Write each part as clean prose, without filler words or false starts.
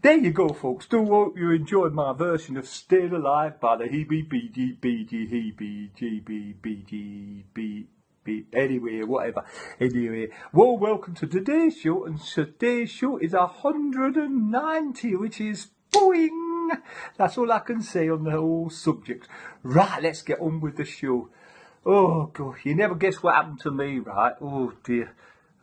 there you go, folks. Do hope you enjoyed my version of Stayed Alive by the heebie-beebie-heebie-jeebie-beejie-bee. Anyway, whatever. Anyway, well, welcome to today's show, and today's show is 190, which is boing. That's all I can say on the whole subject. Right, let's get on with the show. Oh, God, you never guess what happened to me, right? Oh, dear.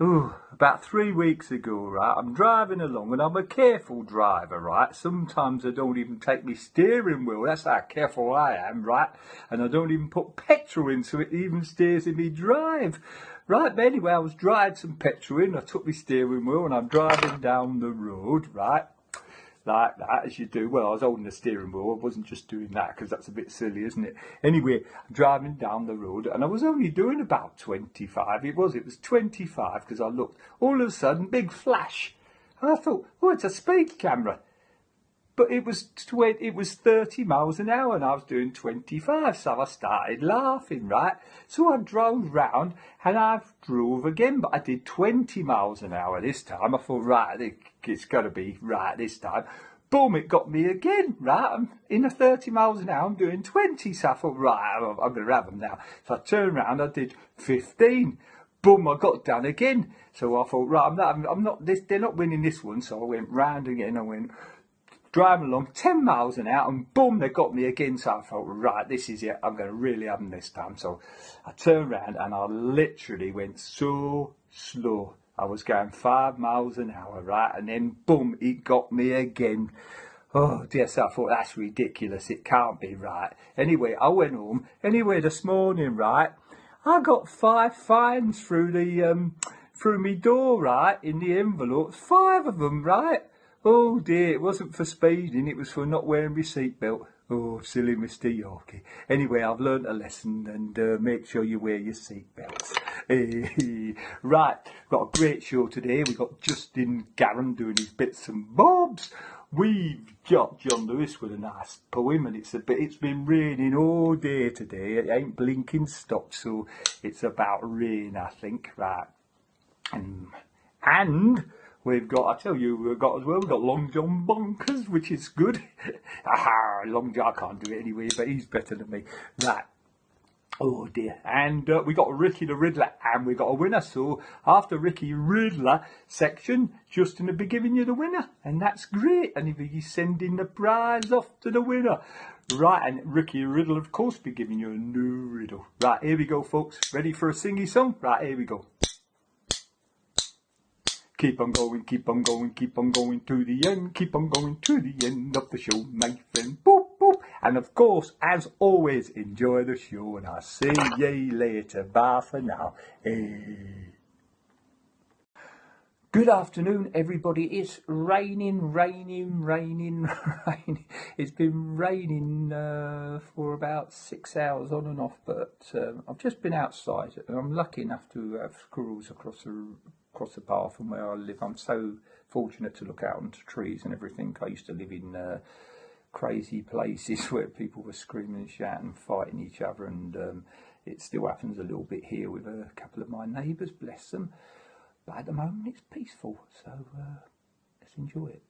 Oh, about 3 weeks ago, right, I'm driving along, and I'm a careful driver, right? Sometimes I don't even take my steering wheel. That's how careful I am, right? And I don't even put petrol in, so it even stays in me drive. Right, but anyway, I was driving some petrol in, I took my steering wheel, and I'm driving down the road, right? Like that, as you do. Well, I was holding the steering wheel. I wasn't just doing that because that's a bit silly, isn't it? Anyway, I'm driving down the road and I was only doing about 25. It was 25 because I looked. All of a sudden, big flash. And I thought, oh, it's a speed camera. But it was 30 miles an hour and I was doing 25. So I started laughing, right? So I drove round and I drove again, but I did 20 miles an hour this time. I thought, right, it's got to be right this time. Boom, it got me again, right? I'm in 30 miles an hour, I'm doing 20. So I thought, right, I'm going to have them now. So I turned around, I did 15. Boom, I got done again. So I thought, right, they're not winning this one. So I went round again, I went driving along 10 miles an hour and boom, they got me again. So I thought, right, this is it. I'm going to really have them this time. So I turned around and I literally went so slow. I was going 5 miles an hour, right? And then boom, it got me again. Oh dear, so I thought, that's ridiculous. It can't be right. Anyway, I went home. Anyway, this morning, right, I got 5 fines through my door, right, in the envelope. 5 of them, right? Oh dear, it wasn't for speeding, it was for not wearing my seatbelt. Oh, silly Mr. Yorkie. Anyway, I've learnt a lesson, and make sure you wear your seatbelts. Right, got a great show today. We've got Justin Curran doing his bits and bobs. We've got John Lewis with a nice poem, and it's been raining all day today. It ain't blinking stopped, so it's about rain, I think. Right, and we've got, I tell you, we've got Long John Bonkers, which is good. Aha, Long John, I can't do it anyway, but he's better than me. Right. Oh dear. And we got Ricky the Riddler, and we got a winner. So after Ricky Riddler section, Justin will be giving you the winner, and that's great. And he's sending the prize off to the winner. Right, and Ricky Riddler, of course, be giving you a new riddle. Right, here we go, folks. Ready for a singy song? Right, here we go. Keep on going, keep on going, keep on going to the end. Keep on going to the end of the show, my friend. Boop, boop. And of course, as always, enjoy the show. And I'll see ye later. Bye for now. Hey. Good afternoon, everybody. It's raining. It's been raining for about 6 hours on and off. But I've just been outside and I'm lucky enough to have squirrels across the path from where I live. I'm so fortunate to look out onto trees and everything. I used to live in crazy places where people were screaming and shouting and fighting each other, and it still happens a little bit here with a couple of my neighbours, bless them. But at the moment it's peaceful, so let's enjoy it.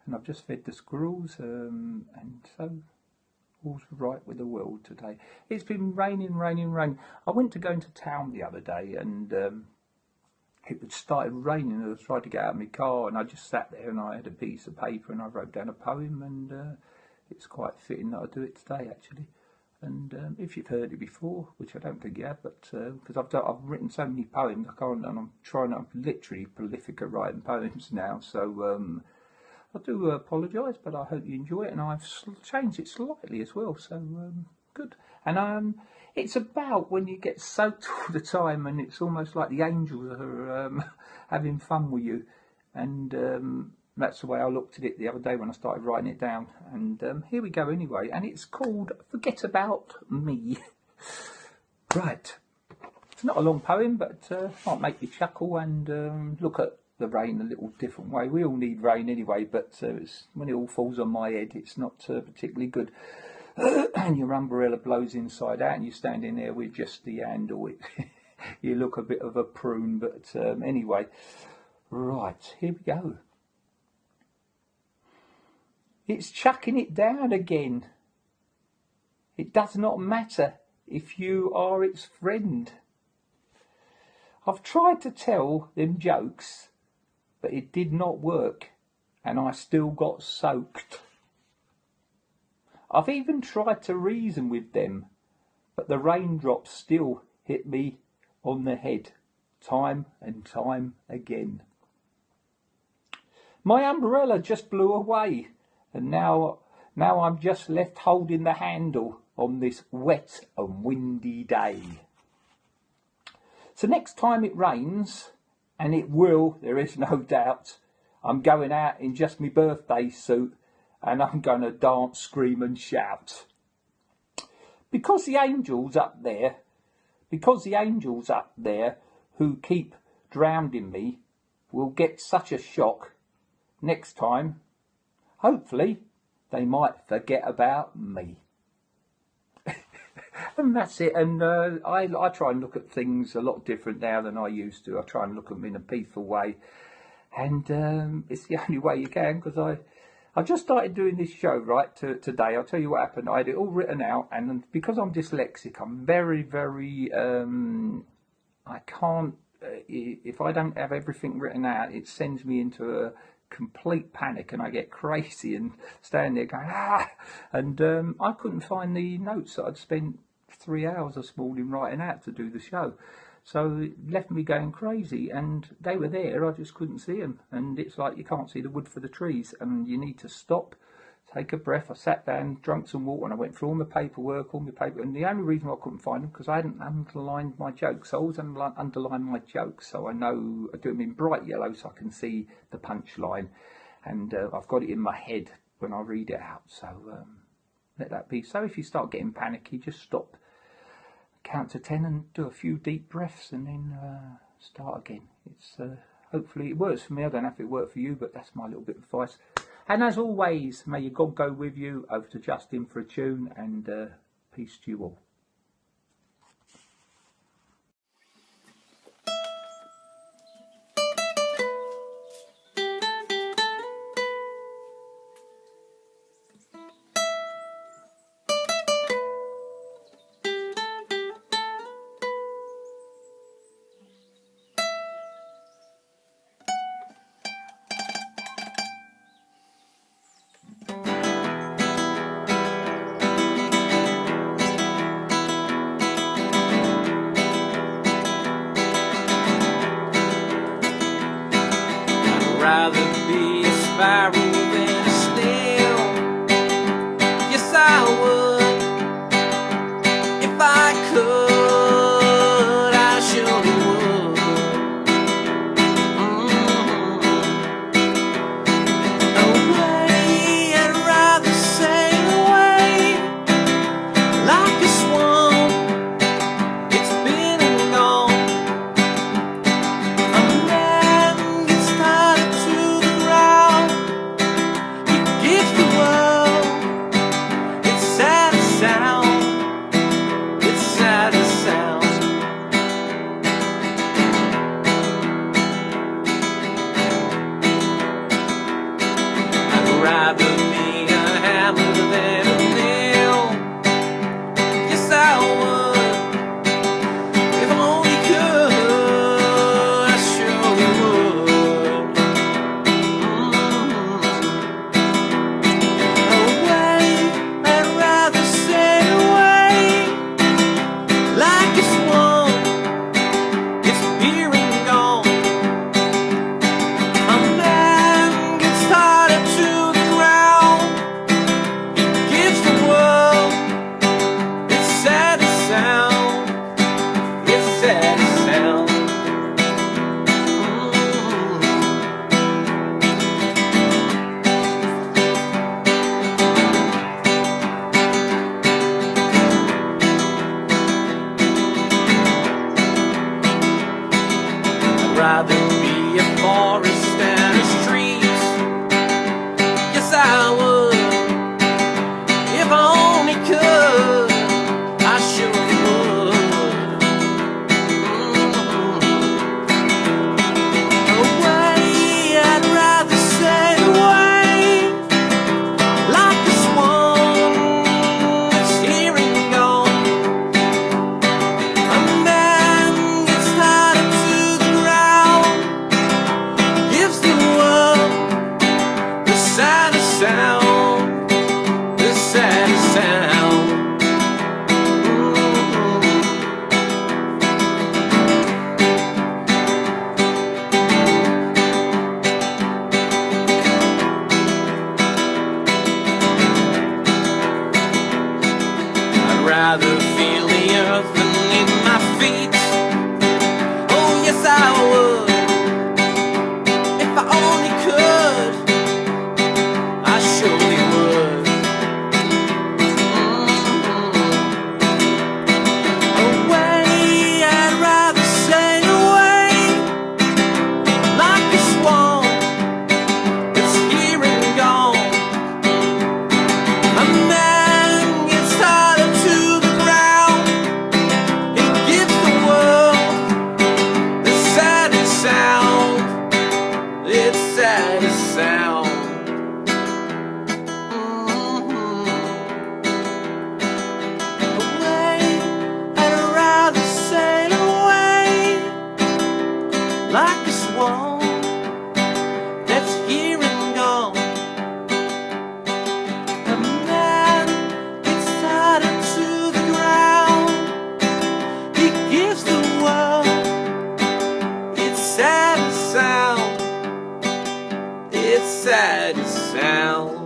And I've just fed the squirrels, and so all's right with the world today. It's been raining. I went to go into town the other day, and it started raining, and I tried to get out of my car, and I just sat there and I had a piece of paper and I wrote down a poem, and it's quite fitting that I do it today, actually. And if you've heard it before, which I don't think you have, but because I've written so many poems, and I'm literally prolific at writing poems now, so I do apologise, but I hope you enjoy it, and I've changed it slightly as well, so good. And it's about when you get soaked all the time, and it's almost like the angels are having fun with you. And that's the way I looked at it the other day when I started writing it down. And here we go anyway. And it's called Forget About Me. Right. It's not a long poem, but might make you chuckle and look at the rain a little different way. We all need rain anyway, but when it all falls on my head, it's not particularly good. And your umbrella blows inside out and you're standing there with just the handle. You look a bit of a prune, but anyway. Right, here we go. It's chucking it down again. It does not matter if you are its friend. I've tried to tell them jokes, but it did not work, and I still got soaked. I've even tried to reason with them, but the raindrops still hit me on the head, time and time again. My umbrella just blew away, and now I'm just left holding the handle on this wet and windy day. So next time it rains, and it will, there is no doubt, I'm going out in just my birthday suit and I'm going to dance, scream and shout. Because the angels up there who keep drowning me will get such a shock next time, hopefully they might forget about me. And that's it. And I try and look at things a lot different now than I used to. I try and look at them in a peaceful way. And it's the only way you can, because I just started doing this show, right, today. I'll tell you what happened. I had it all written out. And because I'm dyslexic, I'm very, very... I can't... if I don't have everything written out, it sends me into a complete panic and I get crazy and stand there going, ah! And I couldn't find the notes that I'd spent 3 hours this morning writing out to do the show. So it left me going crazy, and they were there, I just couldn't see them. And it's like you can't see the wood for the trees, and you need to stop, take a breath. I sat down, drank some water, and I went through all my paperwork, and the only reason I couldn't find them because I hadn't underlined my jokes. I always underline my jokes, so I know I do them in bright yellow so I can see the punchline, and I've got it in my head when I read it out. So let that be. So if you start getting panicky, just stop, count to 10 and do a few deep breaths, and then start again. It's hopefully it works for me. I don't know if it worked for you, but that's my little bit of advice. And as always, may your God go with you. Over to Justin for a tune, and peace to you all. rather feel the earth beneath my feet. Oh yes I would, if I only could, I surely would. Away, I'd rather sail away, like a swan that's here and gone. A man gets tied to the ground, he gives the world the saddest sound, its saddest sound. Away, I'd rather sail away, like a swan that's here and gone. A man gets tied to the ground, he gives the world its saddest sound, its saddest sound.